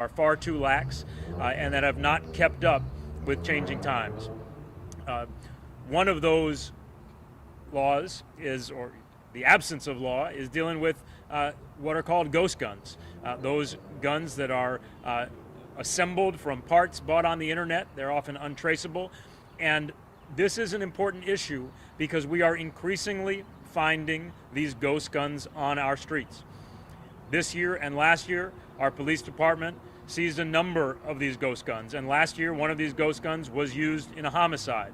are far too lax and that have not kept up with changing times. Uh, One of those laws is, or the absence of law, is dealing with what are called ghost guns. Those guns that are assembled from parts bought on the internet. They're often untraceable. And this is an important issue because we are increasingly finding these ghost guns on our streets. This year and last year, our police department seized a number of these ghost guns. And last year, one of these ghost guns was used in a homicide.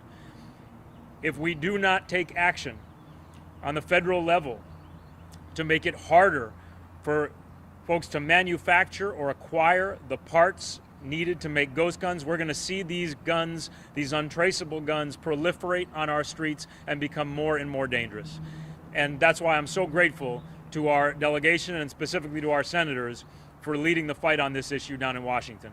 If we do not take action on the federal level to make it harder for folks to manufacture or acquire the parts needed to make ghost guns, we're going to see these guns, these untraceable guns, proliferate on our streets and become more and more dangerous. And that's why I'm so grateful to our delegation and specifically to our senators for leading the fight on this issue down in Washington.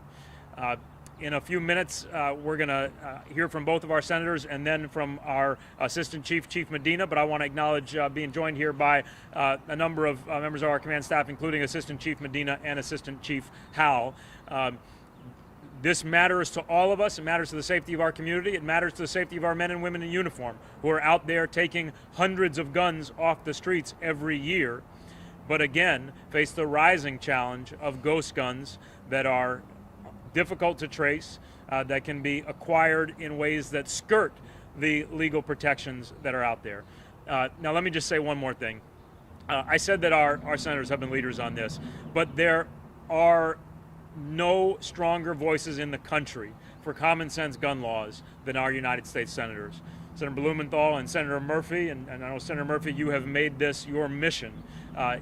In a few minutes, we're going to hear from both of our senators and then from our Assistant Chief, Chief Medina, but I want to acknowledge being joined here by a number of members of our command staff, including Assistant Chief Medina and Assistant Chief Howell. This matters to all of us. It matters to the safety of our community. It matters to the safety of our men and women in uniform who are out there taking hundreds of guns off the streets every year, but again, face the rising challenge of ghost guns that are difficult to trace, that can be acquired in ways that skirt the legal protections that are out there. Now, let me just say one more thing. I said that our senators have been leaders on this, but there are no stronger voices in the country for common sense gun laws than our United States senators. Senator Blumenthal and Senator Murphy, and I know Senator Murphy, you have made this your mission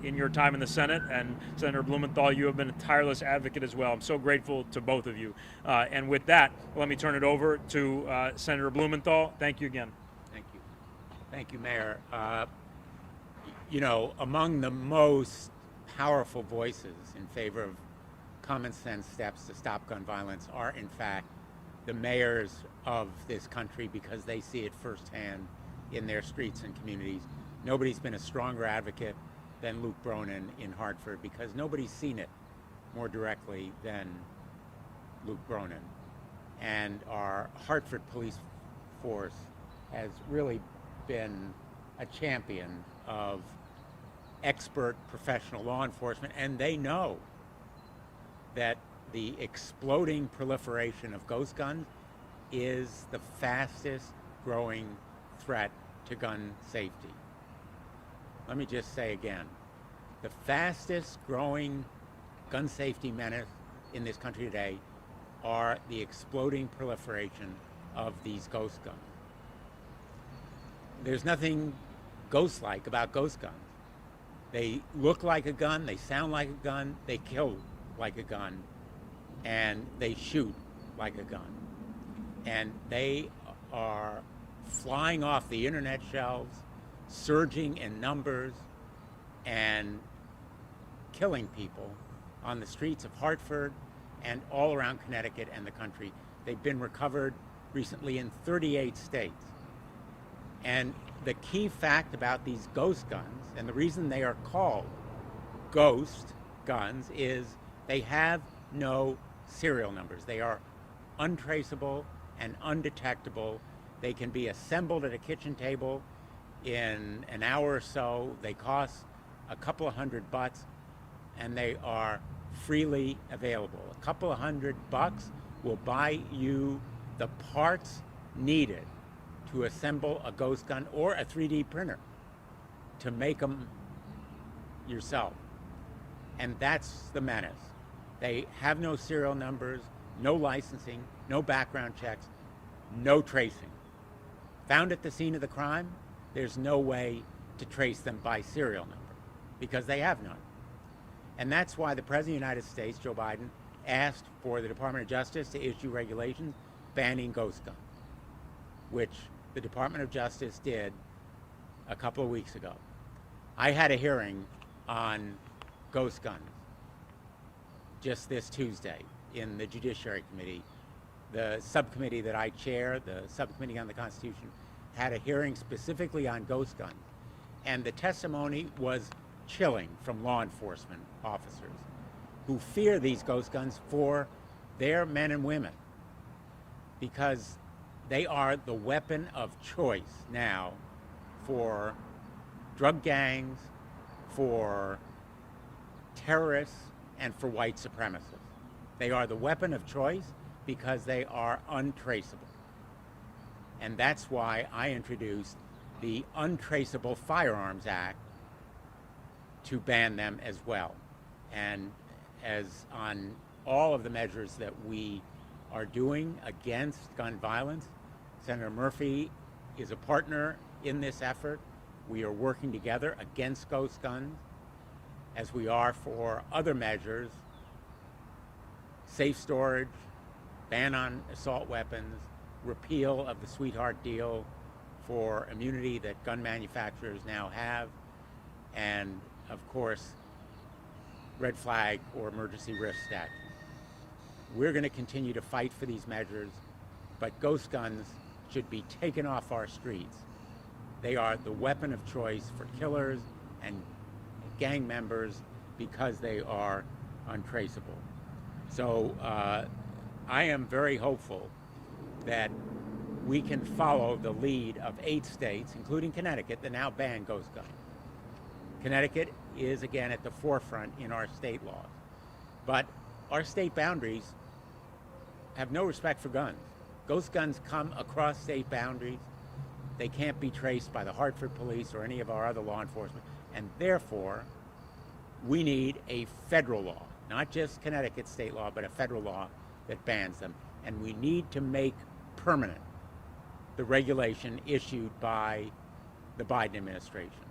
in your time in the Senate, and Senator Blumenthal, you have been a tireless advocate as well. I'm so grateful to both of you. And with that, let me turn it over to Senator Blumenthal. Thank you again. Thank you. Thank you, Mayor. You know, among the most powerful voices in favor of common sense steps to stop gun violence are, in fact, the mayors of this country, because they see it firsthand in their streets and communities. Nobody's been a stronger advocate than Luke Bronin in Hartford, because nobody's seen it more directly than Luke Bronin. And our Hartford police force has really been a champion of expert professional law enforcement, and they know that the exploding proliferation of ghost guns is the fastest growing threat to gun safety. Let me just say again, the fastest growing gun safety menace in this country today are the exploding proliferation of these ghost guns. There's nothing ghost-like about ghost guns. They look like a gun, they sound like a gun, they kill like a gun, and they shoot like a gun. And they are flying off the internet shelves, surging in numbers, and killing people on the streets of Hartford and all around Connecticut and the country. They've been recovered recently in 38 states. And the key fact about these ghost guns, and the reason they are called ghost guns, is they have no serial numbers. They are untraceable and undetectable. They can be assembled at a kitchen table in an hour or so. They cost a couple of $100, and they are freely available. A couple of $100 will buy you the parts needed to assemble a ghost gun or a 3D printer to make them yourself. And that's the menace. They have no serial numbers, no licensing, no background checks, no tracing. Found at the scene of the crime, there's no way to trace them by serial number because they have none. And that's why the President of the United States, Joe Biden, asked for the Department of Justice to issue regulations banning ghost guns, which the Department of Justice did a couple of weeks ago. I had a hearing on ghost guns just this Tuesday in the Judiciary Committee. The subcommittee that I chair, the Subcommittee on the Constitution, had a hearing specifically on ghost guns. And the testimony was chilling from law enforcement officers. who fear these ghost guns for their men and women, because they are the weapon of choice now for drug gangs, for terrorists, and for white supremacists. They are the weapon of choice because they are untraceable. And that's why I introduced the Untraceable Firearms Act to ban them as well. And as on all of the measures that we are doing against gun violence, Senator Murphy is a partner in this effort. We are working together against ghost guns, as we are for other measures: safe storage, ban on assault weapons, repeal of the sweetheart deal for immunity that gun manufacturers now have, and of course, red flag or emergency risk statute. We're going to continue to fight for these measures, but ghost guns should be taken off our streets. They are the weapon of choice for killers and gang members because they are untraceable. So I am very hopeful that we can follow the lead of 8 states, including Connecticut, that now ban ghost guns. Connecticut is, again, at the forefront in our state laws. But our state boundaries have no respect for guns. Ghost guns come across state boundaries. They can't be traced by the Hartford police or any of our other law enforcement. And therefore, we need a federal law, not just Connecticut state law, but a federal law that bans them. And we need to make permanent the regulation issued by the Biden administration,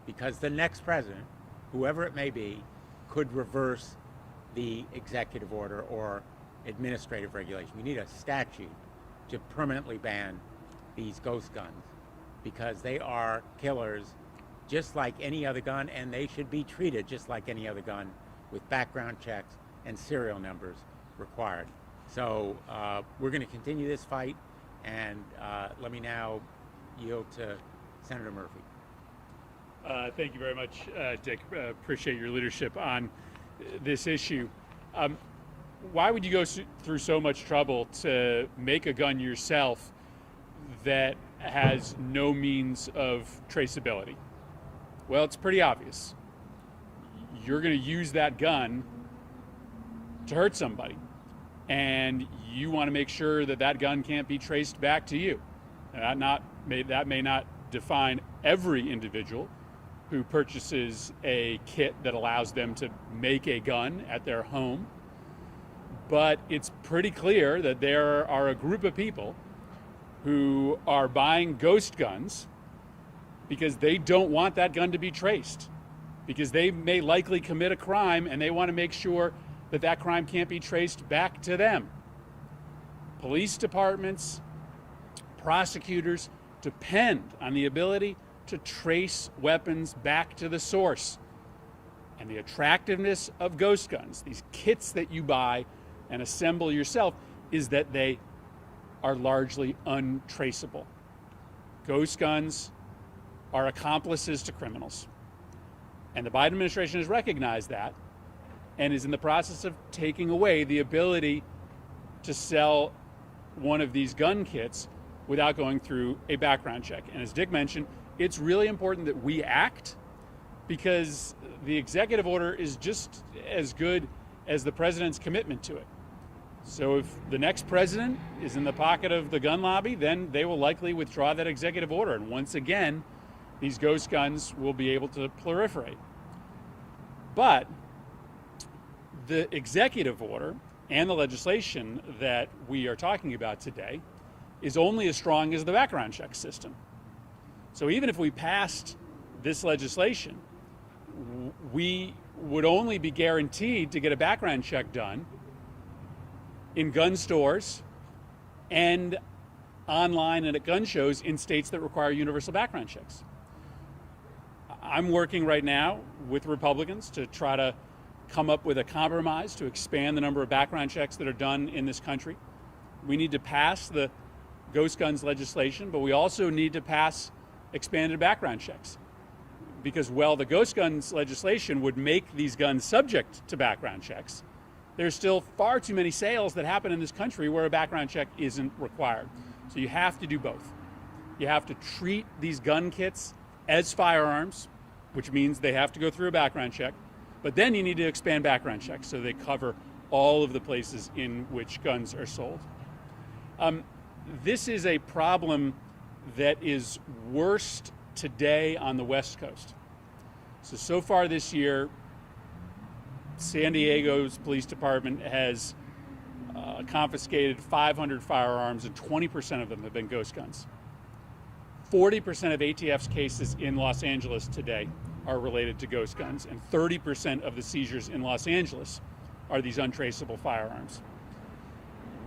because the next president, whoever it may be, could reverse the executive order or administrative regulation. We need a statute to permanently ban these ghost guns, because they are killers just like any other gun, and they should be treated just like any other gun, with background checks and serial numbers required. So we're going to continue this fight, and let me now yield to Senator Murphy. Thank you very much, Dick. Appreciate your leadership on this issue. Why would you go through so much trouble to make a gun yourself that has no means of traceability? Well, it's pretty obvious. You're going to use that gun to hurt somebody, and you want to make sure that that gun can't be traced back to you. And that may not define every individual who purchases a kit that allows them to make a gun at their home, but it's pretty clear that there are a group of people who are buying ghost guns because they don't want that gun to be traced, because they may likely commit a crime and they want to make sure that that crime can't be traced back to them. Police departments, prosecutors depend on the ability to trace weapons back to the source. And the attractiveness of ghost guns, these kits that you buy and assemble yourself, is that they are largely untraceable. Ghost guns are accomplices to criminals. And the Biden administration has recognized that and is in the process of taking away the ability to sell one of these gun kits without going through a background check. And as Dick mentioned, it's really important that we act, because the executive order is just as good as the president's commitment to it. So if the next president is in the pocket of the gun lobby, then they will likely withdraw that executive order. And once again, these ghost guns will be able to proliferate. But the executive order and the legislation that we are talking about today is only as strong as the background check system. So even if we passed this legislation, we would only be guaranteed to get a background check done in gun stores and online and at gun shows in states that require universal background checks. I'm working right now with Republicans to try to come up with a compromise to expand the number of background checks that are done in this country. We need to pass the ghost guns legislation, but we also need to pass expanded background checks. Because while the ghost guns legislation would make these guns subject to background checks, there's still far too many sales that happen in this country where a background check isn't required. So you have to do both. You have to treat these gun kits as firearms, which means they have to go through a background check, but then you need to expand background checks so they cover all of the places in which guns are sold. This is a problem that is worst today on the West Coast. So far this year, San Diego's police department has confiscated 500 firearms, and 20% of them have been ghost guns. 40% of ATF's cases in Los Angeles today are related to ghost guns, and 30% of the seizures in Los Angeles are these untraceable firearms.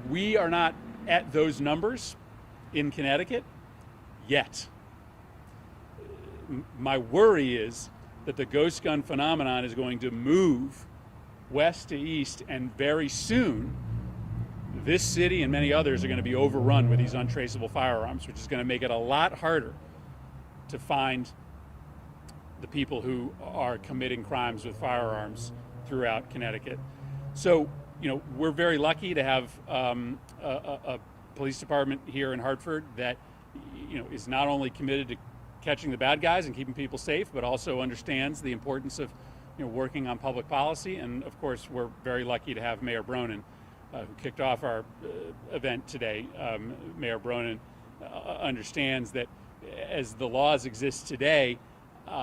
We are not at those numbers in Connecticut yet. My worry is that the ghost gun phenomenon is going to move west to east, and very soon this city and many others are going to be overrun with these untraceable firearms, which is going to make it a lot harder to find the people who are committing crimes with firearms throughout Connecticut. So, we're very lucky to have a police department here in Hartford that, is not only committed to catching the bad guys and keeping people safe, but also understands the importance of, working on public policy. And of course, we're very lucky to have Mayor Bronin, who kicked off our event today. Mayor Bronin understands that as the laws exist today,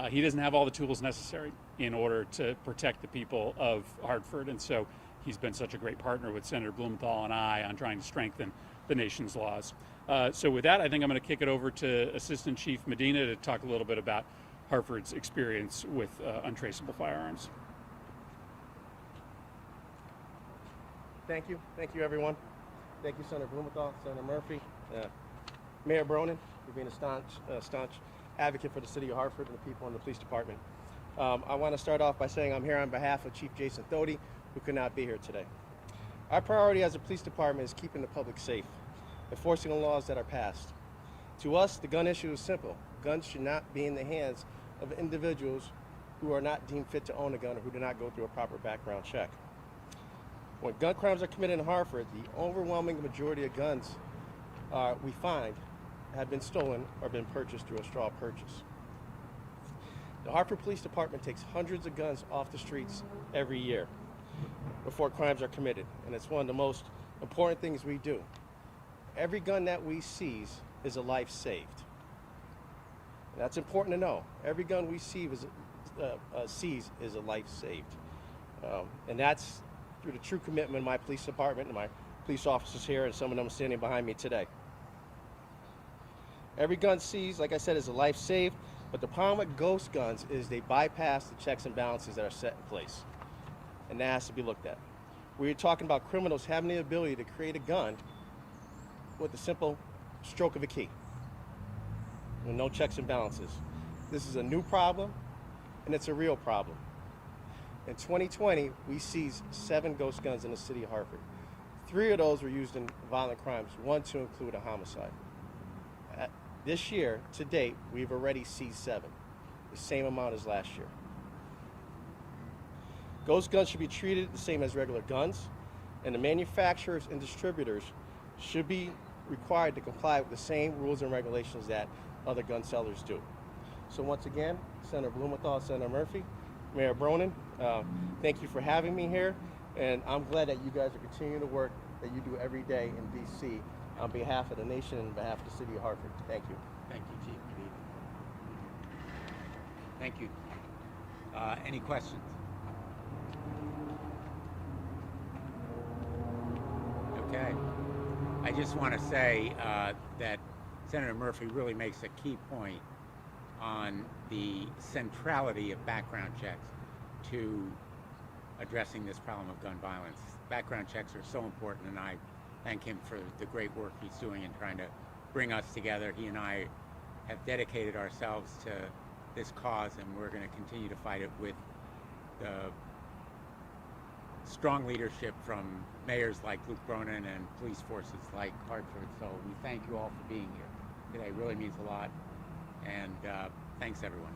he doesn't have all the tools necessary in order to protect the people of Hartford. And so he's been such a great partner with Senator Blumenthal and I on trying to strengthen the nation's laws. So with that, I think I'm going to kick it over to Assistant Chief Medina to talk a little bit about Hartford's experience with untraceable firearms. Thank you, everyone. Thank you, Senator Blumenthal, Senator Murphy, Mayor Bronin, for being a staunch advocate for the city of Hartford and the people in the police department. I want to start off by saying I'm here on behalf of Chief Jason Thody, who could not be here today. Our priority as a police department is keeping the public safe, enforcing the laws that are passed. To us, the gun issue is simple. Guns should not be in the hands of individuals who are not deemed fit to own a gun or who do not go through a proper background check. When gun crimes are committed in Hartford, the overwhelming majority of guns we find have been stolen or been purchased through a straw purchase. The Hartford Police Department takes hundreds of guns off the streets every year before crimes are committed, and it's one of the most important things we do. Every gun that we seize is a life saved. And that's important to know. Every gun we seize is a life saved. And that's through the true commitment of my police department and my police officers here, and some of them standing behind me today. Every gun seized, like I said, is a life saved, but the problem with ghost guns is they bypass the checks and balances that are set in place. And that has to be looked at. We're talking about criminals having the ability to create a gun with a simple stroke of a key, with no checks and balances. This is a new problem, and it's a real problem. In 2020, we seized 7 ghost guns in the city of Hartford. 3 of those were used in violent crimes, 1 to include a homicide. This year, to date, we've already seized 7, the same amount as last year. Ghost guns should be treated the same as regular guns, and the manufacturers and distributors should be required to comply with the same rules and regulations that other gun sellers do. So once again, Senator Blumenthal, Senator Murphy, Mayor Bronin, thank you for having me here, and I'm glad that you guys are continuing the work that you do every day in D.C. on behalf of the nation and on behalf of the city of Hartford. Thank you. Thank you, Chief Medina. Thank you. Any questions? Okay. I just want to say that Senator Murphy really makes a key point on the centrality of background checks to addressing this problem of gun violence. Background checks are so important, and I thank him for the great work he's doing in trying to bring us together. He and I have dedicated ourselves to this cause, and we're going to continue to fight it with the strong leadership from mayors like Luke Bronin and police forces like Hartford. So we thank you all for being here today. It really means a lot, and thanks everyone.